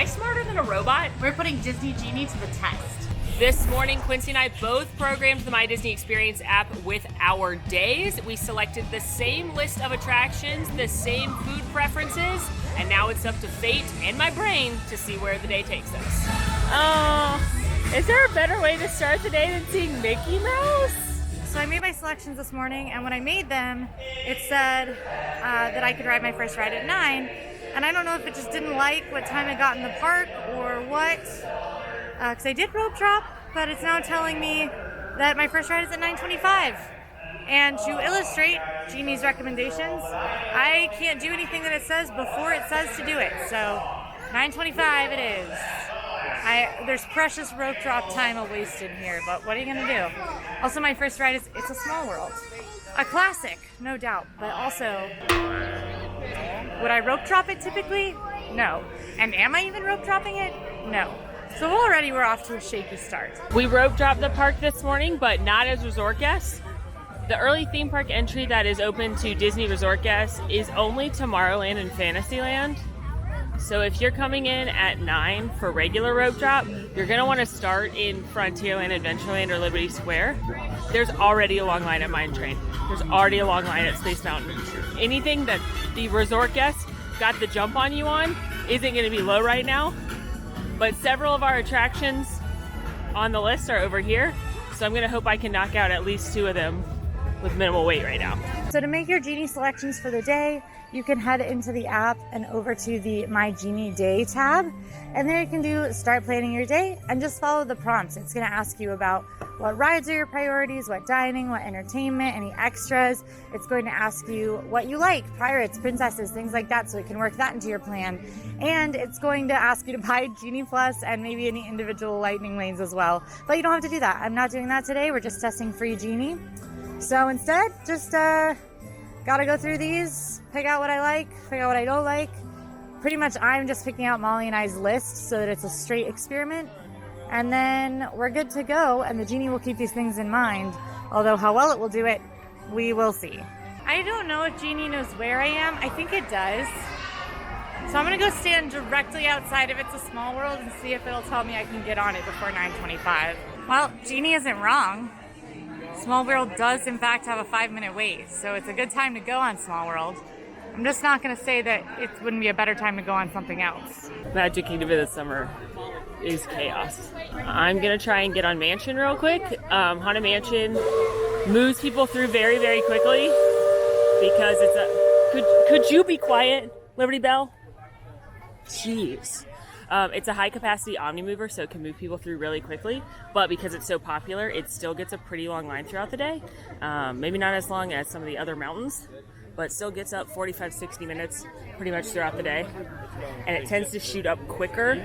I smarter than a robot? We're putting Disney Genie to the test. This morning, Quincy and I both programmed the My Disney Experience app with our days. We selected the same list of attractions, the same food preferences, and now it's up to fate and my brain to see where the day takes us. Is there a better way to start the day than seeing Mickey Mouse? So I made my selections this morning, and when I made them, it said that I could ride my first ride at 9, and I don't know if it just didn't like what time I got in the park or what, because I did rope drop, but it's now telling me that my first ride is at 9:25. And to illustrate Genie's recommendations, I can't do anything that it says before it says to do it, so 9:25 it is. There's precious rope drop time wasted here, but what are you gonna do? Also, my first ride is It's a Small World. A classic, no doubt, but also, would I rope drop it typically? No. And am I even rope dropping it? No. So already we're off to a shaky start. We rope dropped the park this morning, but not as resort guests. The early theme park entry that is open to Disney resort guests is only Tomorrowland and Fantasyland. So if you're coming in at 9 for regular rope drop, you're going to want to start in Frontierland, Adventureland, or Liberty Square. There's already a long line at Mine Train. There's already a long line at Space Mountain. Anything that the resort guests got the jump on you on isn't going to be low right now. But several of our attractions on the list are over here. So I'm going to hope I can knock out at least 2 of them with minimal wait right now. So to make your Genie selections for the day, you can head into the app and over to the My Genie Day tab. And there you can do start planning your day and just follow the prompts. It's going to ask you about what rides are your priorities, what dining, what entertainment, any extras. It's going to ask you what you like, pirates, princesses, things like that, so it can work that into your plan. And it's going to ask you to buy Genie Plus and maybe any individual lightning lanes as well. But you don't have to do that. I'm not doing that today. We're just testing free Genie. So instead, just gotta go through these, pick out what I like, figure out what I don't like. Pretty much I'm just picking out Molly and I's list so that it's a straight experiment. And then we're good to go, and the Genie will keep these things in mind. Although how well it will do it, we will see. I don't know if Genie knows where I am. I think it does. So I'm gonna go stand directly outside of It's a Small World and see if it'll tell me I can get on it before 9:25. Well, Genie isn't wrong. Small World does, in fact, have a 5-minute wait, so it's a good time to go on Small World. I'm just not going to say that it wouldn't be a better time to go on something else. Magic Kingdom this summer is chaos. I'm going to try and get on Mansion real quick. Haunted Mansion moves people through very, very quickly because it's a... Could you be quiet, Liberty Bell? Jeez. It's a high-capacity Omnimover, so it can move people through really quickly. But because it's so popular, it still gets a pretty long line throughout the day. Maybe not as long as some of the other mountains, but still gets up 45, 60 minutes pretty much throughout the day. And it tends to shoot up quicker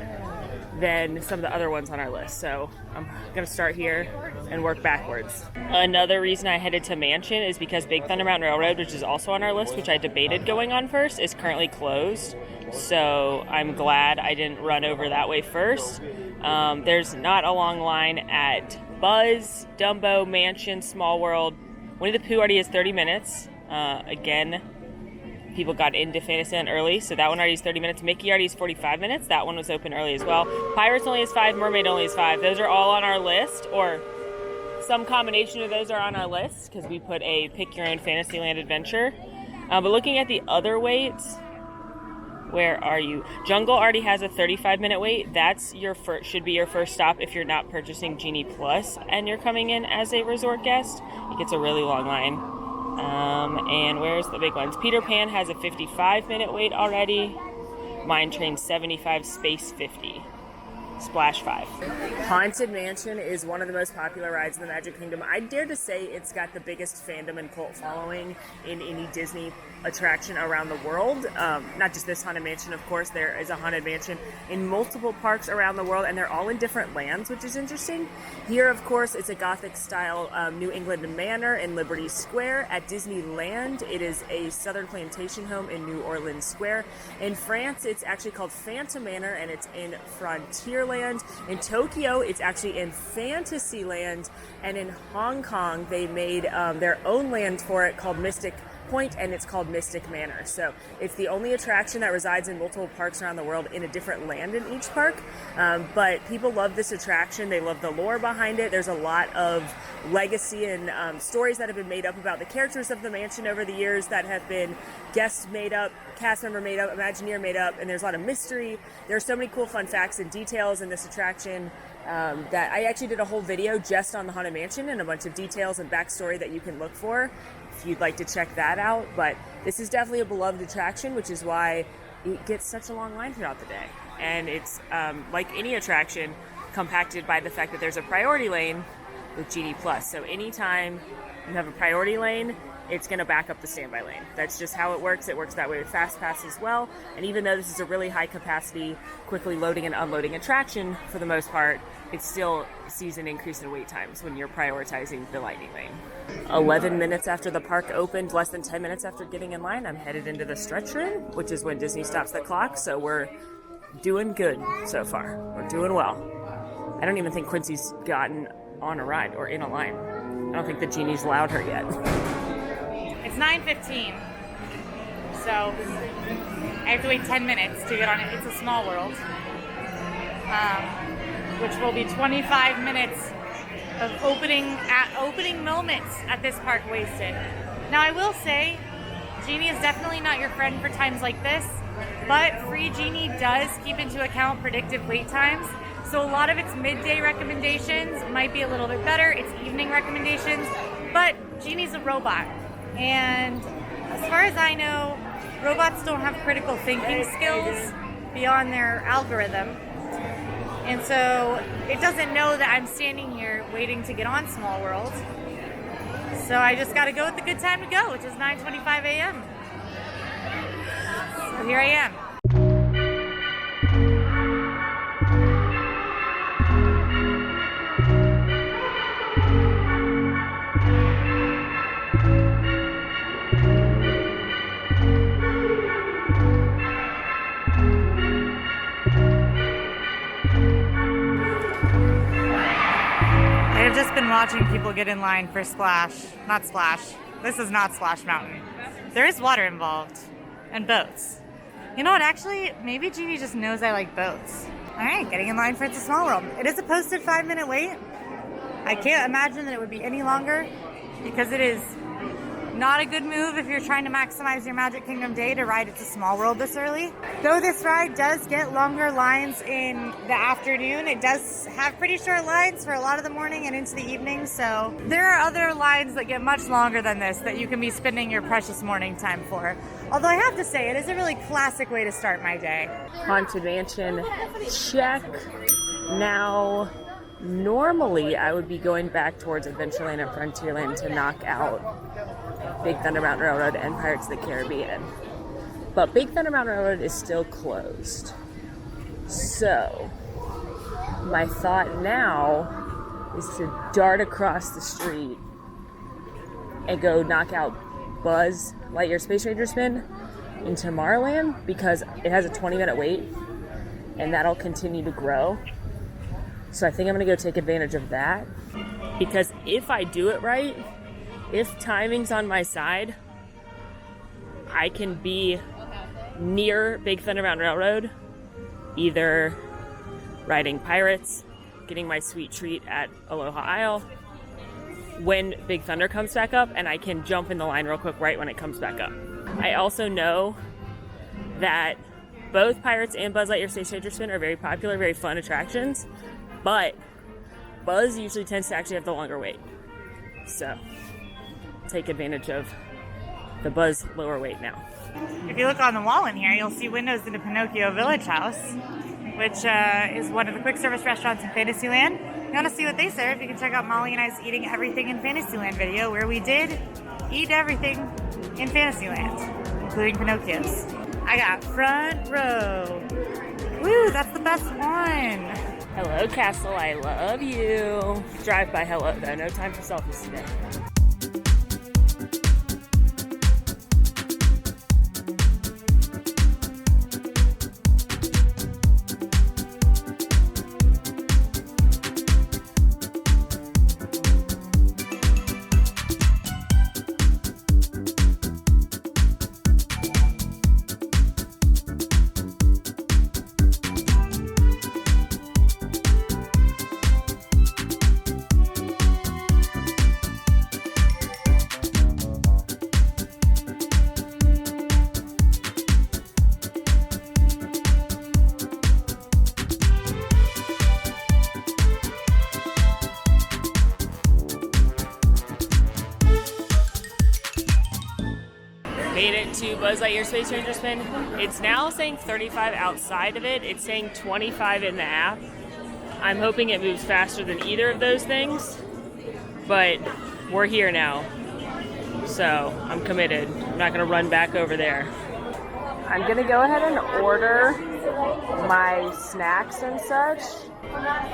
than some of the other ones on our list. So I'm going to start here and work backwards. Another reason I headed to Mansion is because Big Thunder Mountain Railroad, which is also on our list, which I debated going on first, is currently closed. So I'm glad I didn't run over that way first. There's not a long line at Buzz, Dumbo, Mansion, Small World. Winnie the Pooh already has 30 minutes. Again, people got into Fantasyland early, so that one already has 30 minutes. Mickey already has 45 minutes. That one was open early as well. Pirates only has 5. Mermaid only has 5. Those are all on our list, or some combination of those are on our list because we put a pick your own Fantasyland adventure. But looking at the other waits, where are you? Jungle already has a 35-minute wait. That's your should be your first stop if you're not purchasing Genie Plus and you're coming in as a resort guest. It gets a really long line. And where's the big ones? Peter Pan has a 55-minute wait already. Mine Train 75, Space 50. Splash 5. Haunted Mansion is one of the most popular rides in the Magic Kingdom. I dare to say it's got the biggest fandom and cult following in any Disney attraction around the world. Not just this Haunted Mansion, of course. There is a Haunted Mansion in multiple parks around the world, and they're all in different lands, which is interesting. Here, of course, it's a Gothic-style New England manor in Liberty Square. At Disneyland, it is a Southern Plantation home in New Orleans Square. In France, it's actually called Phantom Manor, and it's in Frontierland. In Tokyo, it's actually in Fantasyland. And in Hong Kong, they made their own land for it called Mystic point, and it's called Mystic Manor. So it's the only attraction that resides in multiple parks around the world in a different land in each park. But people love this attraction. They love the lore behind it. There's a lot of legacy and stories that have been made up about the characters of the mansion over the years that have been guests made up, cast member made up, Imagineer made up, and there's a lot of mystery. There's so many cool fun facts and details in this attraction that I actually did a whole video just on the Haunted Mansion and a bunch of details and backstory that you can look for if you'd like to check that out. But this is definitely a beloved attraction, which is why it gets such a long line throughout the day. And it's like any attraction, compacted by the fact that there's a priority lane with Genie Plus. So anytime you have a priority lane, it's going to back up the standby lane. That's just how it works. It works that way with Fast Pass as well. And even though this is a really high capacity, quickly loading and unloading attraction for the most part, it still sees an increase in wait times when you're prioritizing the lightning lane. 11 minutes after the park opened, less than 10 minutes after getting in line, I'm headed into the stretch room, which is when Disney stops the clock. So we're doing good so far. We're doing well. I don't even think Quincy's gotten on a ride or in a line. I don't think the Genie's allowed her yet. It's 9:15, so I have to wait 10 minutes to get on it. It's a small world, which will be 25 minutes of opening moments at this park wasted. Now, I will say, Genie is definitely not your friend for times like this, but free Genie does keep into account predictive wait times. So a lot of its midday recommendations might be a little bit better. Its evening recommendations, but Genie's a robot. And as far as I know, robots don't have critical thinking skills beyond their algorithm. And so it doesn't know that I'm standing here waiting to get on Small World. So I just got to go with the good time to go, which is 9:25 a.m. So here I am. I've just been watching people get in line for not Splash. This is not Splash Mountain. There is water involved and boats. You know what, actually, maybe Genie just knows I like boats. All right, getting in line for It's a Small World. It is a posted 5-minute wait. I can't imagine that it would be any longer because it is not a good move if you're trying to maximize your Magic Kingdom day to ride It's a Small World this early. Though this ride does get longer lines in the afternoon, it does have pretty short lines for a lot of the morning and into the evening, so there are other lines that get much longer than this that you can be spending your precious morning time for. Although I have to say, it is a really classic way to start my day. Haunted Mansion, check. Now, normally I would be going back towards Adventureland and Frontierland to knock out Big Thunder Mountain Railroad and Pirates of the Caribbean. But Big Thunder Mountain Railroad is still closed. So, my thought now is to dart across the street and go knock out Buzz Lightyear Space Ranger Spin in Tomorrowland because it has a 20-minute wait and that'll continue to grow. So I think I'm going to go take advantage of that because if I do it right, if timing's on my side, I can be near Big Thunder Mountain Railroad, either riding Pirates, getting my sweet treat at Aloha Isle, when Big Thunder comes back up, and I can jump in the line real quick right when it comes back up. I also know that both Pirates and Buzz Lightyear Space Ranger Spin are very popular, very fun attractions, but Buzz usually tends to actually have the longer wait. So, take advantage of the Buzz lower wait now. If you look on the wall in here, you'll see windows into Pinocchio Village House, which is one of the quick service restaurants in Fantasyland. If you want to see what they serve, you can check out Molly and I's Eating Everything in Fantasyland video, where we did eat everything in Fantasyland, including Pinocchio's. I got front row. Woo, that's the best one. Hello, Castle, I love you. Drive by hello, though. No time for selfies today. to Buzz Lightyear Space Ranger Spin. It's now saying 35 outside of it. It's saying 25 in the app. I'm hoping it moves faster than either of those things, but we're here now. So I'm committed. I'm not gonna run back over there. I'm gonna go ahead and order my snacks and such.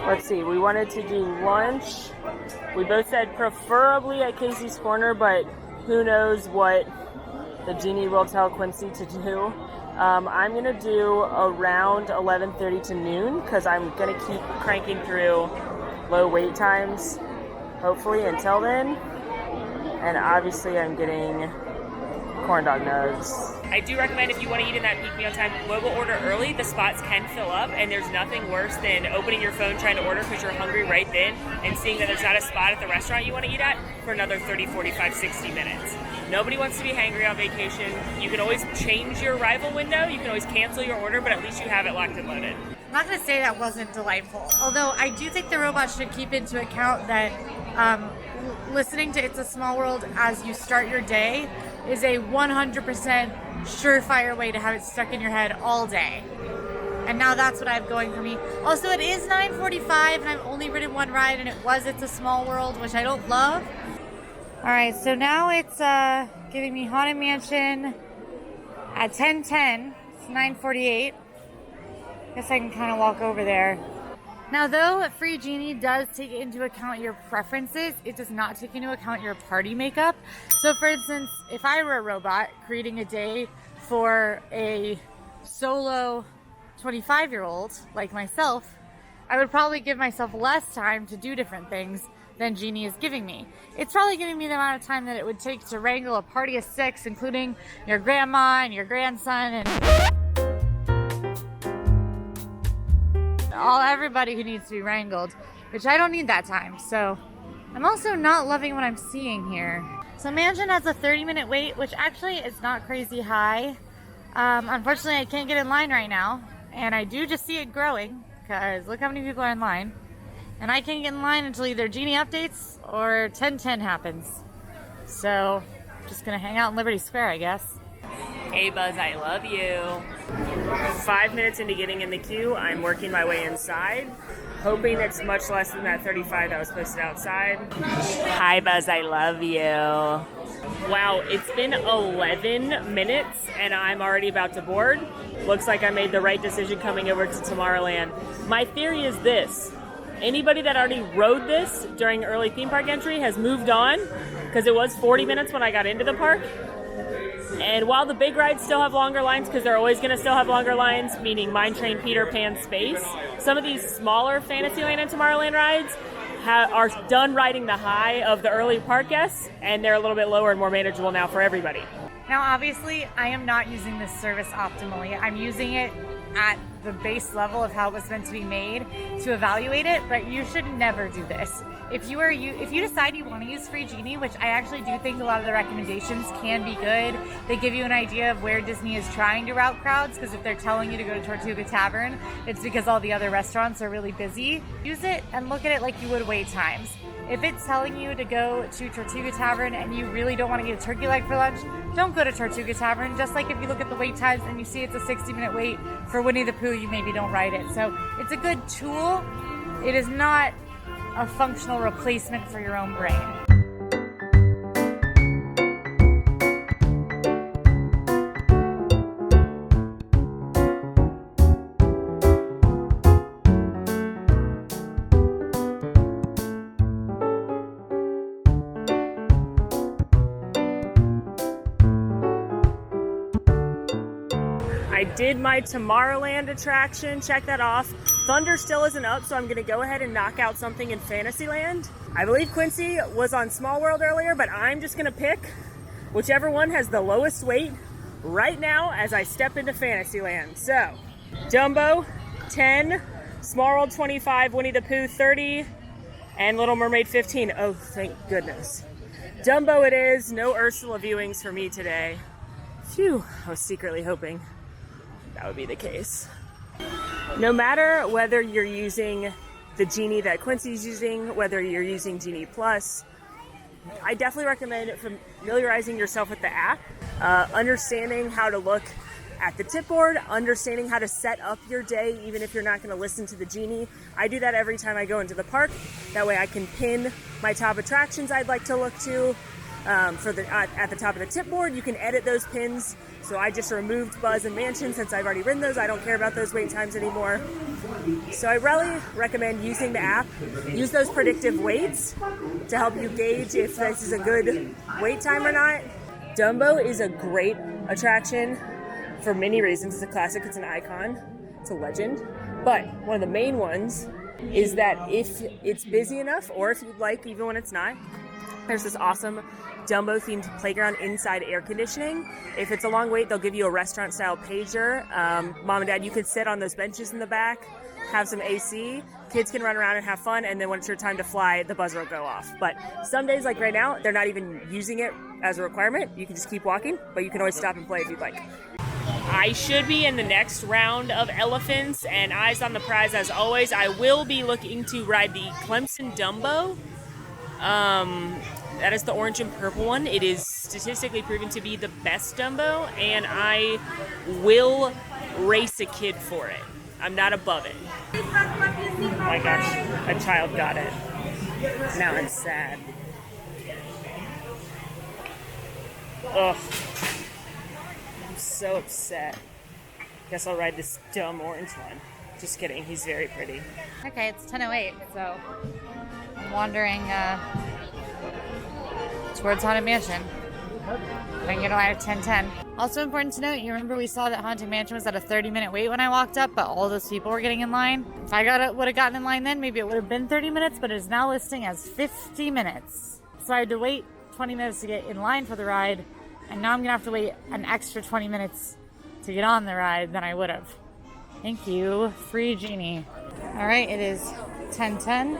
Let's see, we wanted to do lunch. We both said preferably at Casey's Corner, but who knows what the Genie will tell Quincy to do. I'm gonna do around 11:30 to noon because I'm gonna keep cranking through low wait times, hopefully until then. And obviously I'm getting corn dog nugs. I do recommend if you want to eat in that peak meal time, mobile order early. The spots can fill up, and there's nothing worse than opening your phone trying to order because you're hungry right then and seeing that there's not a spot at the restaurant you want to eat at for another 30, 45, 60 minutes. Nobody wants to be hangry on vacation. You can always change your arrival window. You can always cancel your order, but at least you have it locked and loaded. I'm not going to say that wasn't delightful. Although I do think the robot should keep into account that listening to It's a Small World as you start your day is a 100% surefire way to have it stuck in your head all day. And now that's what I have going for me. Also, it is 9:45 and I've only ridden one ride, and it was It's a Small World, which I don't love. All right, so now it's giving me Haunted Mansion at 10:10. It's 9:48. Guess I can kind of walk over there. Now, though Free Genie does take into account your preferences, it does not take into account your party makeup. So, for instance, if I were a robot creating a day for a solo 25-year-old like myself, I would probably give myself less time to do different things than Genie is giving me. It's probably giving me the amount of time that it would take to wrangle a party of 6, including your grandma and your grandson and everybody who needs to be wrangled, which I don't need that time. So I'm also not loving what I'm seeing here. So Mansion has a 30-minute wait, which actually is not crazy high. Unfortunately, I can't get in line right now, and I do just see it growing because look how many people are in line. And I can't get in line until either Genie updates or 10:10 happens. So just gonna hang out in Liberty Square, I guess. Hey Buzz, I love you. 5 minutes into getting in the queue, I'm working my way inside, hoping it's much less than that 35 that was posted outside. Hi Buzz, I love you. Wow, it's been 11 minutes and I'm already about to board. Looks like I made the right decision coming over to Tomorrowland. My theory is this: anybody that already rode this during early theme park entry has moved on, because it was 40 minutes when I got into the park. And while the big rides still have longer lines, because they're always going to still have longer lines, meaning Mine Train, Peter Pan, Space, some of these smaller Fantasyland and Tomorrowland rides are done riding the high of the early park guests, and they're a little bit lower and more manageable now for everybody. Now, obviously, I am not using this service optimally. I'm using it at the base level of how it was meant to be made to evaluate it, but you should never do this. If you decide you want to use Free Genie, which I actually do think a lot of the recommendations can be good, they give you an idea of where Disney is trying to route crowds, because if they're telling you to go to Tortuga Tavern, it's because all the other restaurants are really busy. Use it and look at it like you would wait times. If it's telling you to go to Tortuga Tavern and you really don't want to get a turkey leg for lunch, don't go to Tortuga Tavern. Just like if you look at the wait times and you see it's a 60-minute wait for Winnie the Pooh, you maybe don't ride it. So it's a good tool. It is not a functional replacement for your own brain. I did my Tomorrowland attraction, check that off. Thunder still isn't up, so I'm gonna go ahead and knock out something in Fantasyland. I believe Quincy was on Small World earlier, but I'm just gonna pick whichever one has the lowest weight right now as I step into Fantasyland. So, Dumbo, 10, Small World 25, Winnie the Pooh 30, and Little Mermaid 15. Oh, thank goodness. Dumbo it is, no Ursula viewings for me today. Phew, I was secretly hoping that would be the case. No matter whether you're using the Genie that Quincy's using, whether you're using Genie Plus, I definitely recommend familiarizing yourself with the app, understanding how to look at the tip board, understanding how to set up your day, even if you're not going to listen to the Genie. I do that every time I go into the park. That way I can pin my top attractions I'd like to look to. At the top of the tip board, you can edit those pins. So I just removed Buzz and Mansion since I've already ridden those. I don't care about those wait times anymore. So I really recommend using the app. Use those predictive waits to help you gauge if this is a good wait time or not. Dumbo is a great attraction for many reasons. It's a classic, it's an icon, it's a legend. But one of the main ones is that if it's busy enough, or if you'd like, even when it's not, there's this awesome Dumbo themed playground inside air conditioning. If it's a long wait, they'll give you a restaurant style pager. Mom and dad, you could sit on those benches in the back, have some AC. Kids can run around and have fun, and then when it's your time to fly, the buzzer will go off. But some days, like right now, they're not even using it as a requirement. You can just keep walking, but you can always stop and play if you'd like. I should be in the next round of elephants, and eyes on the prize as always. I will be looking to ride the Clemson Dumbo. That is the orange and purple one. It is statistically proven to be the best Dumbo, and I will race a kid for it. I'm not above it. Oh my gosh, a child got it. Now I'm sad. Ugh. I'm so upset. Guess I'll ride this dumb orange one. Just kidding, he's very pretty. Okay, it's 10:08, so I'm wandering towards Haunted Mansion. I can get a line of 10:10. Also important to note, you remember we saw that Haunted Mansion was at a 30-minute wait when I walked up, but all those people were getting in line. If I would have gotten in line then, maybe it would have been 30 minutes, but it is now listing as 50 minutes. So I had to wait 20 minutes to get in line for the ride, and now I'm gonna have to wait an extra 20 minutes to get on the ride than I would have. Thank you, free Genie. All right, it is 10:10.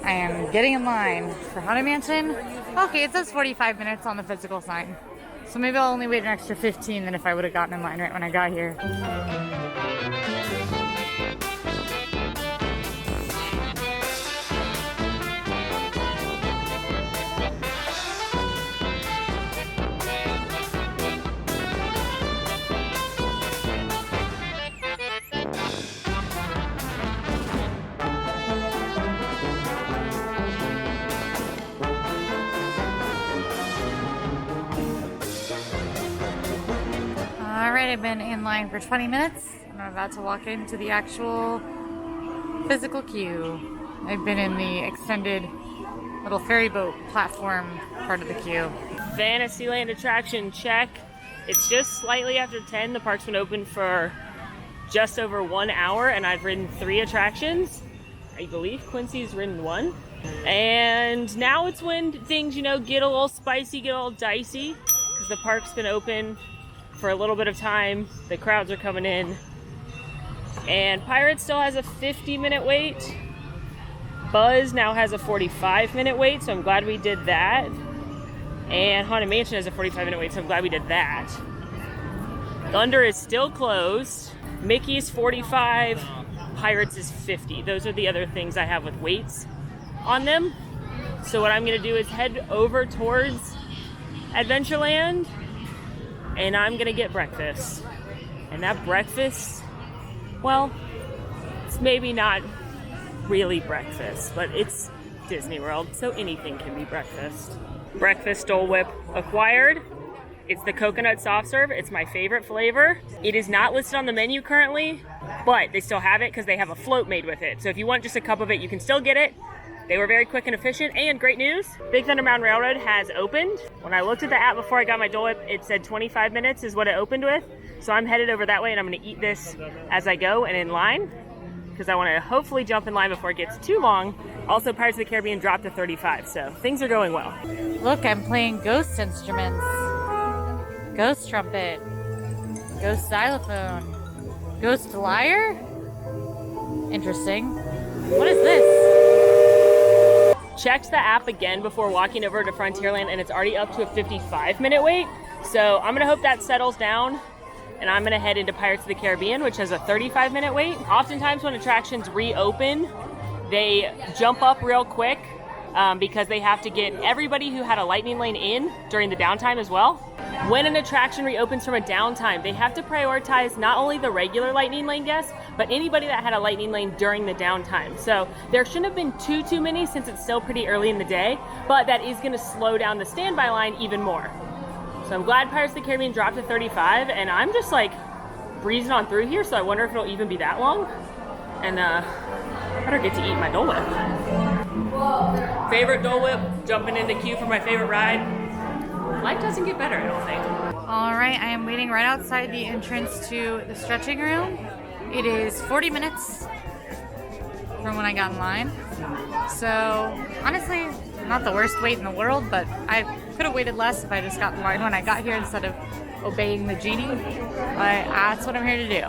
I am getting in line for Haunted Mansion. Okay, it says 45 minutes on the physical sign. So maybe I'll only wait an extra 15 than if I would have gotten in line right when I got here. Alright, I've been in line for 20 minutes, and I'm about to walk into the actual physical queue. I've been in the extended little ferry boat platform part of the queue. Fantasyland attraction check. It's just slightly after 10. The park's been open for just over 1 hour, and I've ridden 3 attractions. I believe Quincy's ridden 1. And now it's when things, get a little spicy, get a little dicey, because the park's been open for a little bit of time. The crowds are coming in, and Pirates still has a 50-minute wait. Buzz now has a 45-minute wait, so I'm glad we did that. And Haunted Mansion has a 45-minute wait, so I'm glad we did that. Thunder is still closed. Mickey's 45, Pirates is 50. Those are the other things I have with waits on them. So what I'm gonna do is head over towards Adventureland, and I'm gonna get breakfast. And that breakfast, well, it's maybe not really breakfast, but it's Disney World, so anything can be breakfast. Breakfast Dole Whip acquired. It's the coconut soft serve. It's my favorite flavor. It is not listed on the menu currently, but they still have it because they have a float made with it. So if you want just a cup of it, you can still get it. They were very quick and efficient, and great news, Big Thunder Mountain Railroad has opened. When I looked at the app before I got my Dole Whip, it said 25 minutes is what it opened with. So I'm headed over that way, and I'm gonna eat this as I go and in line, because I wanna hopefully jump in line before it gets too long. Also, Pirates of the Caribbean dropped to 35, so things are going well. Look, I'm playing ghost instruments. Ghost trumpet. Ghost xylophone. Ghost lyre? Interesting. What is this? Checked the app again before walking over to Frontierland, and it's already up to a 55-minute wait. So I'm gonna hope that settles down, and I'm gonna head into Pirates of the Caribbean, which has a 35-minute wait. Oftentimes when attractions reopen, they jump up real quick because they have to get everybody who had a lightning lane in during the downtime as well. When an attraction reopens from a downtime, they have to prioritize not only the regular lightning lane guests, but anybody that had a lightning lane during the downtime. So there shouldn't have been too many since it's still pretty early in the day, but that is gonna slow down the standby line even more. So I'm glad Pirates of the Caribbean dropped to 35, and I'm just like breezing on through here, so I wonder if it'll even be that long. And I better get to eat my Dole Whip. Favorite Dole Whip, jumping in the queue for my favorite ride. Life doesn't get better, I don't think. All right, I am waiting right outside the entrance to the stretching room. It is 40 minutes from when I got in line. So honestly, not the worst wait in the world, but I could have waited less if I just got in line when I got here instead of obeying the genie. But that's what I'm here to do.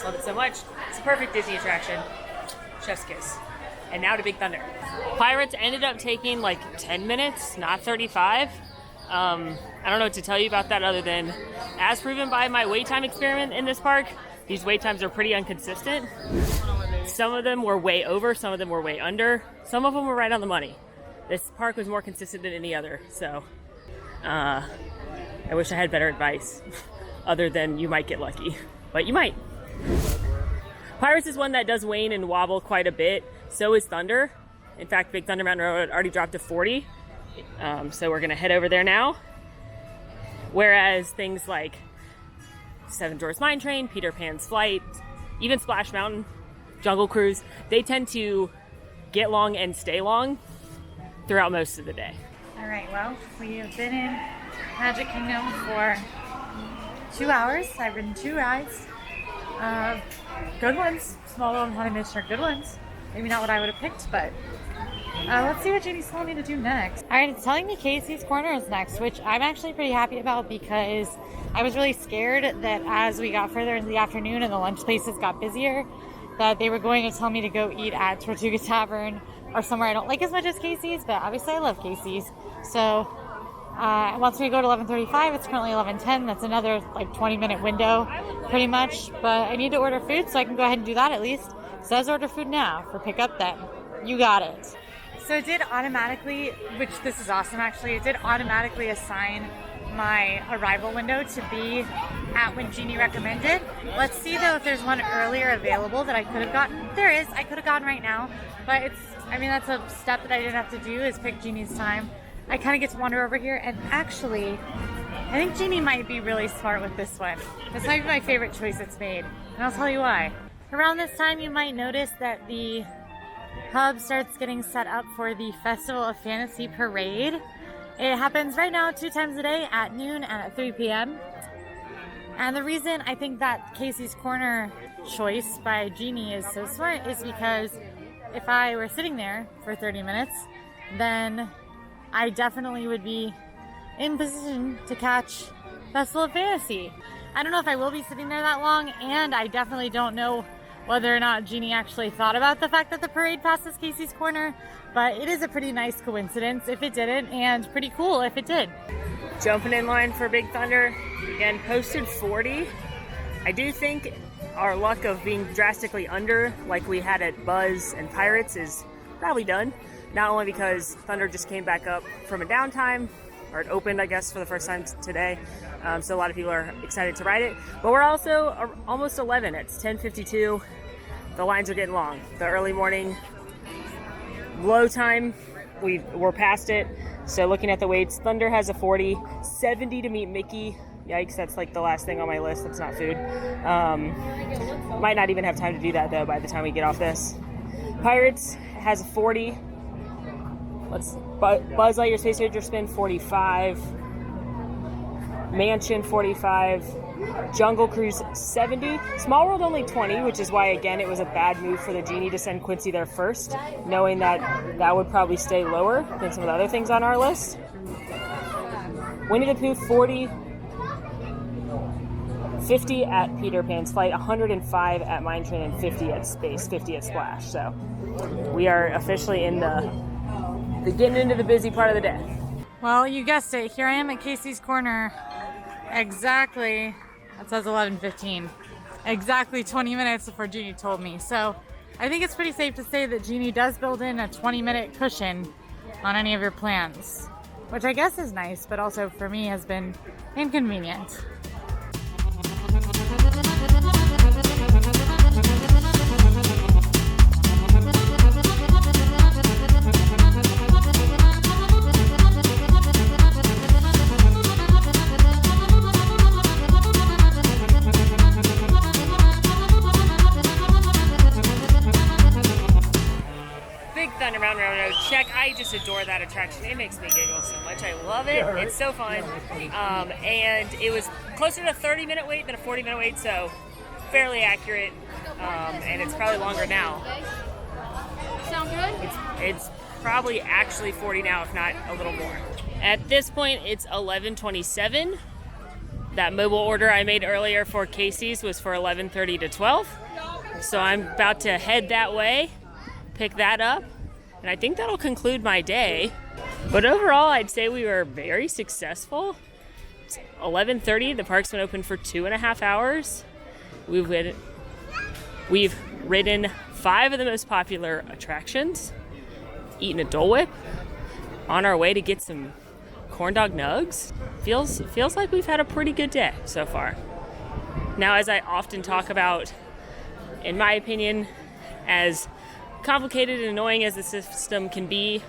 Love it so much. It's a perfect Disney attraction. Chef's kiss. And now to Big Thunder. Pirates ended up taking like 10 minutes, not 35. I don't know what to tell you about that other than, as proven by my wait time experiment in this park, these wait times are pretty inconsistent. Some of them were way over, some of them were way under, some of them were right on the money. This park was more consistent than any other, so I wish I had better advice other than you might get lucky, but you might. Pirates is one that does wane and wobble quite a bit. So is Thunder. In fact, Big Thunder Mountain Railroad already dropped to 40. So we're going to head over there now. Whereas things like Seven Dwarfs Mine Train, Peter Pan's Flight, even Splash Mountain, Jungle Cruise, they tend to get long and stay long throughout most of the day. All right, well, we have been in Magic Kingdom for 2 hours. I've ridden 2 rides. Good ones. Small little Haunted Mansion are good ones. Maybe not what I would have picked, but let's see what Janie's telling me to do next. All right, it's telling me Casey's Corner is next, which I'm actually pretty happy about because I was really scared that as we got further into the afternoon and the lunch places got busier, that they were going to tell me to go eat at Tortuga Tavern or somewhere I don't like as much as Casey's, but obviously I love Casey's. So once we go to 11:35, it's currently 11:10. That's another like 20-minute window pretty much, but I need to order food so I can go ahead and do that at least. It says order food now for pickup then. You got it. So it did automatically, which this is awesome actually, it did automatically assign my arrival window to be at when Genie recommended. Let's see though if there's one earlier available that I could have gotten. There is, I could have gone right now, but that's a step that I didn't have to do is pick Genie's time. I kind of get to wander over here, and actually, I think Genie might be really smart with this one. This might be my favorite choice it's made, and I'll tell you why. Around this time, you might notice that the hub starts getting set up for the Festival of Fantasy Parade. It happens right now 2 times a day, at noon and at 3 p.m. And the reason I think that Casey's Corner choice by Genie is so smart is because if I were sitting there for 30 minutes, then I definitely would be in position to catch Festival of Fantasy. I don't know if I will be sitting there that long, and I definitely don't know whether or not Genie actually thought about the fact that the parade passes Casey's Corner, but it is a pretty nice coincidence if it didn't, and pretty cool if it did. Jumping in line for Big Thunder, again, posted 40. I do think our luck of being drastically under, like we had at Buzz and Pirates, is probably done. Not only because Thunder just came back up from a downtime, or it opened, I guess, for the first time today, so a lot of people are excited to ride it. But we're also almost 11. It's 10:52. The lines are getting long. The early morning low time, we're past it. So looking at the weights, Thunder has a 40, 70 to meet Mickey. Yikes, that's like the last thing on my list. That's not food. Might not even have time to do that, though, by the time we get off this. Pirates has a 40. Buzz Lightyear Space Ranger Spin 45. Mansion 45. Jungle Cruise 70. Small World only 20, which is why, again, it was a bad move for the Genie to send Quincy there first, knowing that that would probably stay lower than some of the other things on our list. Winnie the Pooh 40. 50 at Peter Pan's Flight, 105 at Mine Train, and 50 at Space, 50 at Splash. So we are officially in the getting into the busy part of the day. Well, you guessed it. Here I am at Casey's Corner. Exactly, that says 11:15. Exactly 20 minutes before Genie told me. So I think it's pretty safe to say that Genie does build in a 20-minute cushion on any of your plans, which I guess is nice, but also for me has been inconvenient. Check. I just adore that attraction. It makes me giggle so much. I love it. It's so fun. And it was closer to a 30-minute wait than a 40-minute wait, so fairly accurate. And it's probably longer now. Sound good? It's probably actually 40 now, if not a little more. At this point, it's 11:27. That mobile order I made earlier for Casey's was for 11:30 to 12. So I'm about to head that way, pick that up. And I think that'll conclude my day. But overall, I'd say we were very successful. It's 11:30, the park's been open for 2.5 hours. We've ridden 5 of the most popular attractions, eaten a Dole Whip, on our way to get some corn dog nugs. Feels like we've had a pretty good day so far. Now, as I often talk about, in my opinion, as complicated and annoying as the system can be,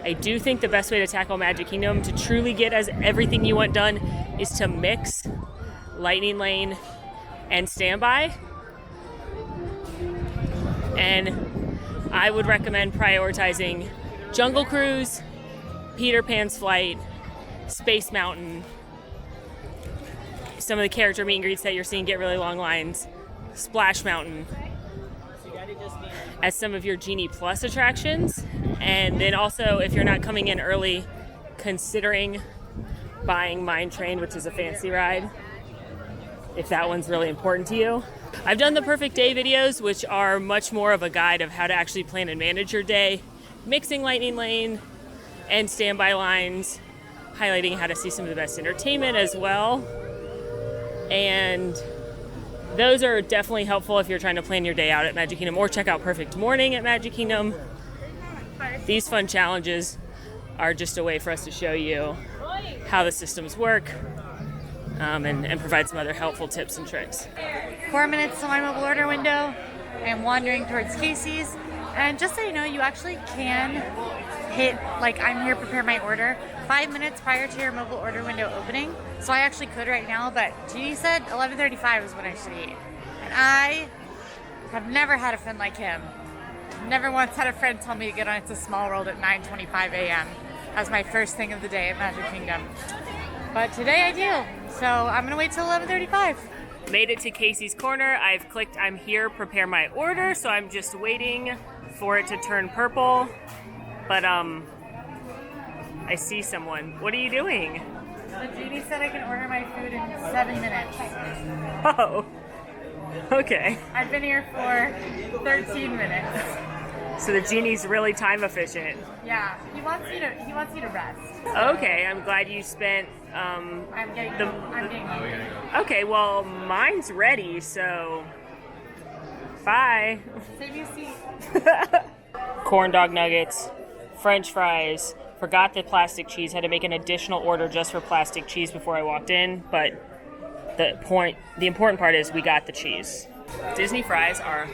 I do think the best way to tackle Magic Kingdom to truly get as everything you want done is to mix Lightning Lane and Standby. And I would recommend prioritizing Jungle Cruise, Peter Pan's Flight, Space Mountain, some of the character meet and greets that you're seeing get really long lines, Splash Mountain, as some of your Genie Plus attractions. And then also, if you're not coming in early, considering buying Mine Train, which is a fancy ride, if that one's really important to you. I've done the Perfect Day videos, which are much more of a guide of how to actually plan and manage your day, mixing Lightning Lane and standby lines, highlighting how to see some of the best entertainment as well. And those are definitely helpful if you're trying to plan your day out at Magic Kingdom, or check out Perfect Morning at Magic Kingdom. These fun challenges are just a way for us to show you how the systems work, and provide some other helpful tips and tricks. 4 minutes to my mobile order window. I'm wandering towards Casey's. And just so you know, you actually can hit, like, I'm here, prepare my order, 5 minutes prior to your mobile order window opening. So I actually could right now, but Genie said 11:35 is when I should eat. And I have never had a friend like him. Never once had a friend tell me to get on It's a Small World at 9:25 a.m. as my first thing of the day at Magic Kingdom. But today I do. So I'm gonna wait till 11:35. Made it to Casey's Corner. I've clicked I'm here, prepare my order, so I'm just waiting for it to turn purple. But I see someone. What are you doing? The Genie said I can order my food in 7 minutes. Oh, okay. I've been here for 13 minutes. So the Genie's really time efficient. Yeah, he wants you to rest. Okay, I'm glad you spent I'm getting hungry. Okay, well, mine's ready, so bye. Save your seat. Corn dog nuggets, French fries. Forgot the plastic cheese. Had to make an additional order just for plastic cheese before I walked in, but the important part is we got the cheese. Disney fries are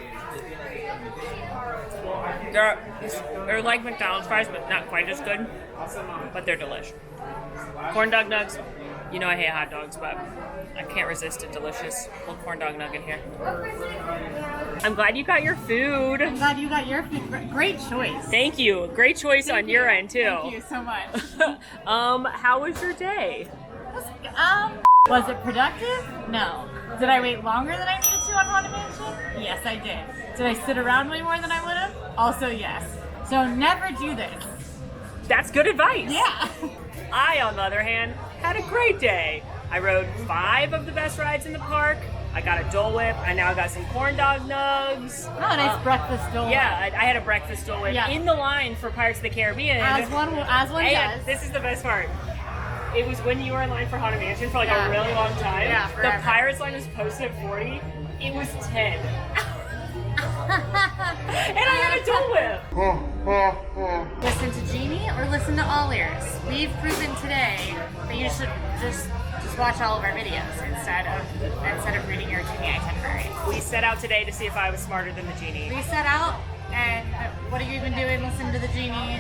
they're like McDonald's fries, but not quite as good. But they're delish. Corn dog nugs. You know I hate hot dogs, but I can't resist a delicious little corn dog nugget here. I'm glad you got your food. I'm glad you got your food. Great choice. Thank you. Great choice on your end too. Thank you so much. How was your day? Was it productive? No. Did I wait longer than I needed to on Haunted Mansion? Yes, I did. Did I sit around way more than I would have? Also, yes. So never do this. That's good advice. Yeah. I, on the other hand, had a great day. I rode 5 of the best rides in the park. I got a Dole Whip. I now got some corn dog nugs. Oh, nice breakfast Dole Whip. Yeah, I had a breakfast Dole Whip in the line for Pirates of the Caribbean. As one And does. this is the best part. It was when you were in line for Haunted Mansion for like a really long time. Yeah, the forever. Pirates line was posted at 40. It was 10. And I had a Dole Whip. Listen to Genie or listen to AllEars. We've proven today that you should just watch all of our videos instead of reading your Genie itinerary. We set out today to see if I was smarter than the Genie. We set out, and what have you been doing? Listen to the Genie.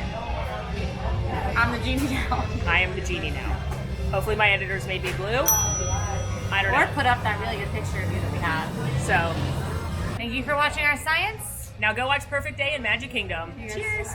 I'm the Genie now. I am the Genie now. Hopefully my editors made me blue. I don't Or know. put up that really good picture of you that we have. So, Thank you for watching our science. now go watch Perfect Day in Magic Kingdom. Cheers. Cheers.